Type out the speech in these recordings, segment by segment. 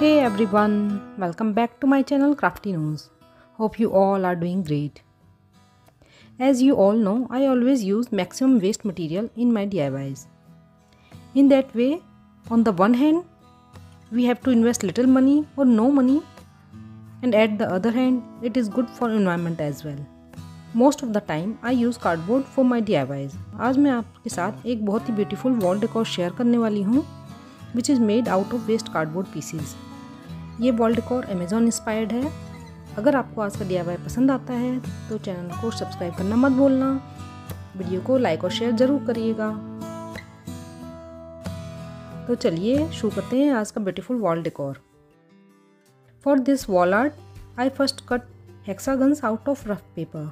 Hey everyone, welcome back to my channel Crafty News. Hope you all are doing great. As you all know, I always use maximum waste material in my DIYs. In that way, on the one hand, we have to invest little money or no money, and at the other hand, it is good for environment as well. Most of the time, I use cardboard for my DIYs. आज मैं आपके साथ एक बहुत ही beautiful wall decor share करने वाली हूँ, which is made out of waste cardboard pieces. ये वॉल डेकोर अमेज़ॉन इंस्पायर्ड है। अगर आपको आज का DIY पसंद आता है तो चैनल को सब्सक्राइब करना मत भूलना। वीडियो को लाइक और शेयर ज़रूर करिएगा। तो चलिए शुरू करते हैं आज का beautiful wall decor. For this wall art I first cut hexagons out of rough paper.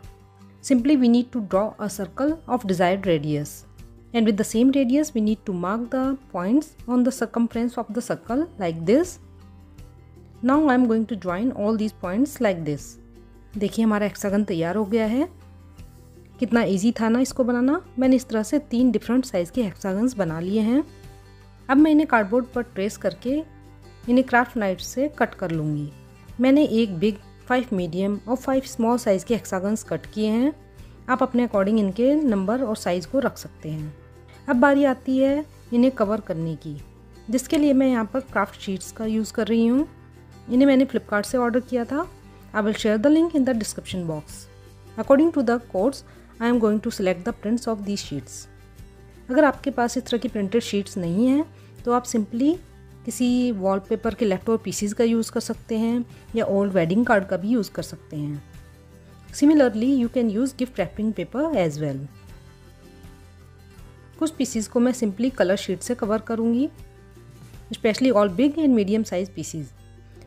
Simply we need to draw a circle of desired radius, and with the same radius we need to mark the points on the circumference of the circle like this. Now I am going to join all these points like this. देखिए हमारा hexagon तैयार हो गया है। कितना easy था ना इसको बनाना। मैंने इस तरह से 3 डिफरेंट साइज़ के हेक्सागन्स बना लिए हैं। अब मैं इन्हें कार्डबोर्ड पर ट्रेस करके इन्हें क्राफ्ट नाइफ से कट कर लूँगी। मैंने एक बिग, 5 मीडियम और 5 स्मॉल साइज़ के हेक्सागन्स कट किए हैं। आप अपने अकॉर्डिंग इनके नंबर और साइज़ को रख सकते हैं। अब बारी आती है इन्हें कवर करने की, जिसके लिए मैं यहाँ पर क्राफ्ट शीट्स का यूज़ कर रही हूँ। इन्हें मैंने फ्लिपकार्ट से ऑर्डर किया था। I will share the link in the description box. According to the codes I am going to select the prints of these sheets. अगर आपके पास इस तरह की प्रिंटेड शीट्स नहीं हैं तो आप सिंपली किसी वॉलपेपर के लेफ्ट ओवर पीसीज का यूज़ कर सकते हैं या ओल्ड वेडिंग कार्ड का भी यूज़ कर सकते हैं। Similarly you can use gift wrapping paper as well. कुछ पीसीज को मैं सिंपली कलर शीट से कवर करूँगी, specially all big and medium size pieces.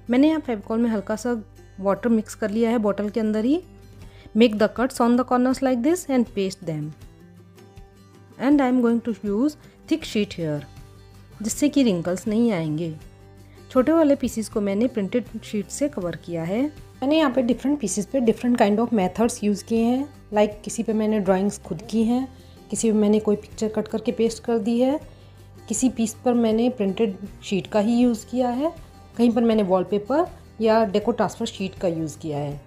मैंने यहाँ फेविकॉल में हल्का सा वाटर मिक्स कर लिया है बॉटल के अंदर ही। Make the cuts on the corners like this and paste them. And I am going to use thick sheet here, जिससे कि रिंकल्स नहीं आएंगे। छोटे वाले पीसीस को मैंने प्रिंटेड शीट से कवर किया है। मैंने यहाँ पे डिफरेंट पीसीस पे different kind of methods use किए हैं। लाइक किसी पे मैंने ड्राइंग्स खुद की हैं, किसी पे मैंने कोई पिक्चर कट करके पेस्ट कर दी है, किसी पीस पर मैंने प्रिंटेड शीट का ही यूज़ किया है, कहीं पर मैंने वॉलपेपर या डेको ट्रांसफ़र शीट का यूज़ किया है।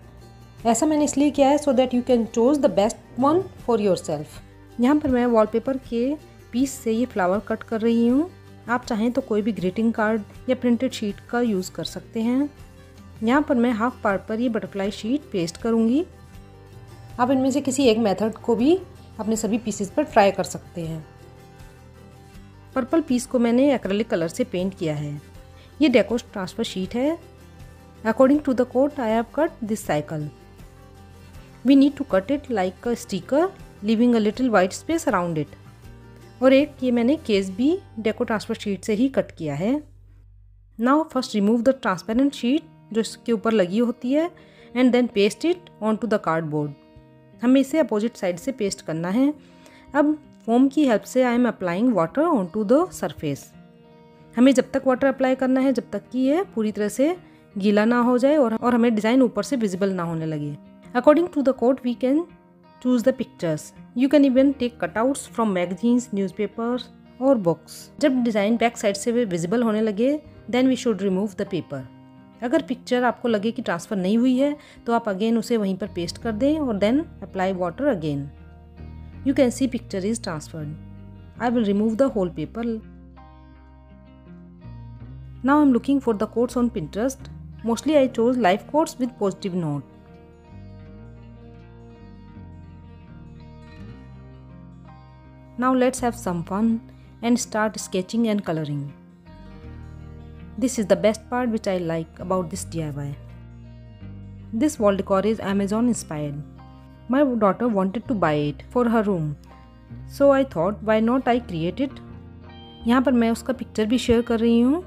ऐसा मैंने इसलिए किया है so that you can choose the best one for your self. यहाँ पर मैं वॉलपेपर के पीस से ये फ्लावर कट कर रही हूँ। आप चाहें तो कोई भी ग्रीटिंग कार्ड या प्रिंटेड शीट का यूज़ कर सकते हैं। यहाँ पर मैं हाफ पार्ट पर ये बटरफ्लाई शीट पेस्ट करूँगी। आप इनमें से किसी एक मेथड को भी अपने सभी पीसेस पर ट्राई कर सकते हैं। पर्पल पीस को मैंने एक्रेलिक कलर से पेंट किया है। ये डेको ट्रांसफ़र शीट है। According to the code I have cut this cycle. We need to cut it like a sticker, leaving a little white space around it. और एक ये मैंने केस भी डेको ट्रांसफ़र शीट से ही cut किया है। Now first remove the transparent sheet जो इसके ऊपर लगी होती है and then paste it on to the cardboard. हमें इसे अपोजिट साइड से पेस्ट करना है। अब फोम की हेल्प से I am applying water on to the surface. हमें जब तक वाटर अप्लाई करना है जब तक कि ये पूरी तरह से गीला ना हो जाए और हमें डिज़ाइन ऊपर से विजिबल ना होने लगे। According to the code we can choose the pictures. You can even take cutouts from magazines, newspapers और बुक्स। जब डिज़ाइन बैक साइड से विजिबल होने लगे then we should remove the paper. अगर पिक्चर आपको लगे कि ट्रांसफ़र नहीं हुई है तो आप अगेन उसे वहीं पर पेस्ट कर दें और then apply water again. You can see picture is transferred. I will remove the whole paper. Now I'm looking for the quotes on Pinterest. Mostly I chose life quotes with positive note. Now let's have some fun and start sketching and coloring. This is the best part which I like about this DIY. This wall decor is Amazon inspired. My daughter wanted to buy it for her room. So I thought why not I create it. यहाँ पर मैं उसका picture भी share कर रही हूँ।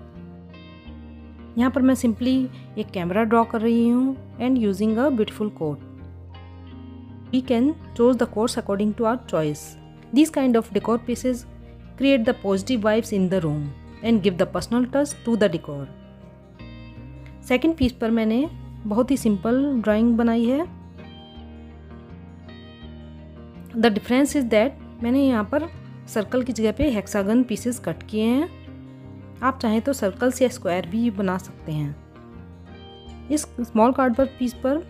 यहाँ पर मैं सिंपली एक कैमरा ड्रॉ कर रही हूँ and using a beautiful quote. We can choose the quotes according to our choice. These kind of decor pieces create the positive vibes in the room and give the personal touch to the decor. Second piece पर मैंने बहुत ही simple drawing बनाई है। The difference is that मैंने यहाँ पर circle की जगह पे हेक्सागन पीसेस कट किए हैं आप चाहें तो सर्कल्स या स्क्वायर भी बना सकते हैं। इस स्मॉल कार्डबोर्ड पीस पर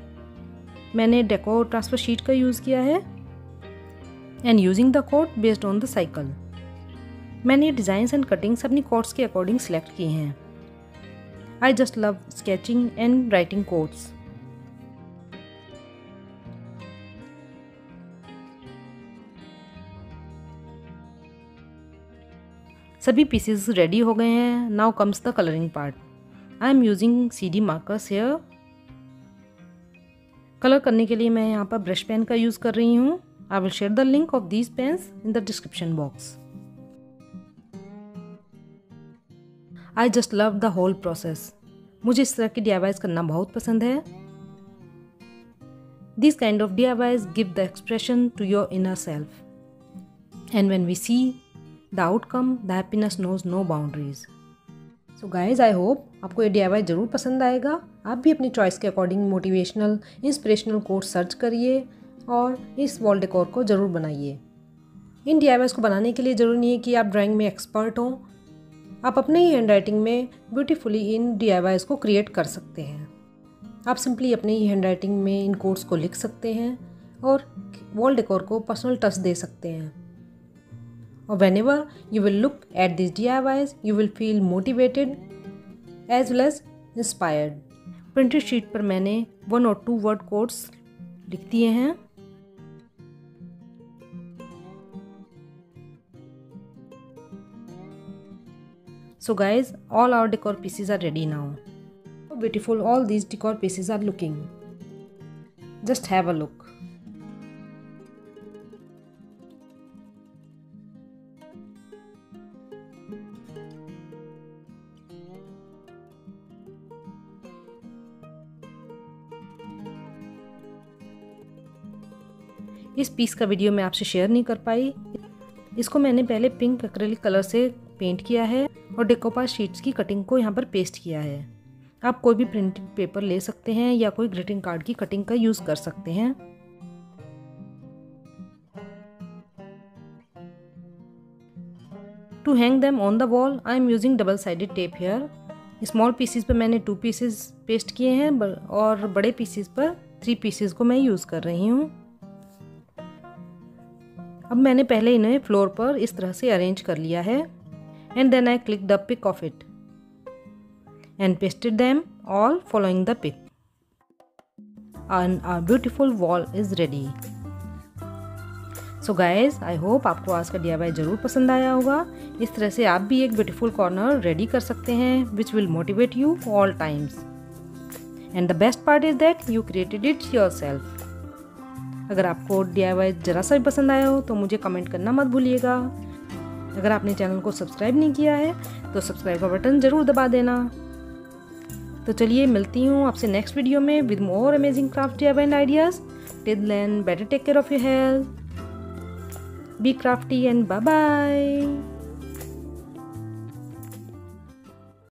मैंने डेकोर ट्रांसफर शीट का यूज़ किया है and using the code based on the cycle. मैंने डिज़ाइंस एंड कटिंग्स अपनी कोड्स के अकॉर्डिंग सिलेक्ट किए हैं। आई just love sketching and writing codes. सभी पीसेस रेडी हो गए हैं। Now comes the colouring part. I am using CD markers here. Colour करने के लिए मैं यहाँ पर ब्रश पेन का यूज़ कर रही हूँ। I will share the link of these pens in the description box. I just love the whole process. मुझे इस तरह की DIYs करना बहुत पसंद है। This kind of DIYs give the expression to your inner self and when we see the outcome the happiness knows no boundaries. So guys, I hope आपको ये DIY ज़रूर पसंद आएगा। आप भी अपनी चॉइस के according motivational inspirational code search करिए और इस वॉल डेकोर को ज़रूर बनाइए। इन DIYs को बनाने के लिए ज़रूरी नहीं है कि आप ड्राइंग में एक्सपर्ट हों। आप अपने ही हैंड राइटिंग में ब्यूटीफुली इन DIYs को क्रिएट कर सकते हैं। आप सिंपली अपने ही हैंड राइटिंग में इन कोड्स को लिख सकते हैं और वॉल डेकोर को पर्सनल टच दे सकते हैं। और whenever you will look at these DIYs, you will feel motivated as well as inspired. Printed sheet पर मैंने 1 और 2 वर्ड कोड्स लिख दिए हैं। So guys, all our decor pieces are ready now. How beautiful all these decor pieces are looking. Just have a look. इस piece का video मैं आपसे शेयर नहीं कर पाई। इसको मैंने पहले पिंक एक्रेलिक कलर से पेंट किया है और डेकोपास शीट्स की कटिंग को यहाँ पर पेस्ट किया है। आप कोई भी प्रिंटेड पेपर ले सकते हैं या कोई ग्रीटिंग कार्ड की कटिंग का यूज़ कर सकते हैं। To hang them on the wall I am using double sided tape here. Small pieces पर मैंने 2 पीसेस पेस्ट किए हैं और बड़े पीसेस पर 3 पीसेस को मैं यूज़ कर रही हूँ। अब मैंने पहले इन्हें फ्लोर पर इस तरह से अरेंज कर लिया है and then I click the pic of it and pasted them all following the pic and our beautiful wall is ready. So guys, I hope आपको आज का DIY ज़रूर पसंद आया होगा। इस तरह से आप भी एक ब्यूटीफुल कॉर्नर रेडी कर सकते हैं which will motivate you all times and the best part is that you created it yourself. अगर आपको DIY ज़रा सा भी पसंद आया हो तो मुझे कमेंट करना मत भूलिएगा। अगर आपने चैनल को सब्सक्राइब नहीं किया है तो सब्सक्राइब का बटन ज़रूर दबा देना। तो चलिए, मिलती हूँ आपसे नेक्स्ट वीडियो में with more amazing craft DIY and ideas. Till then, better take care of your health, be crafty and bye bye.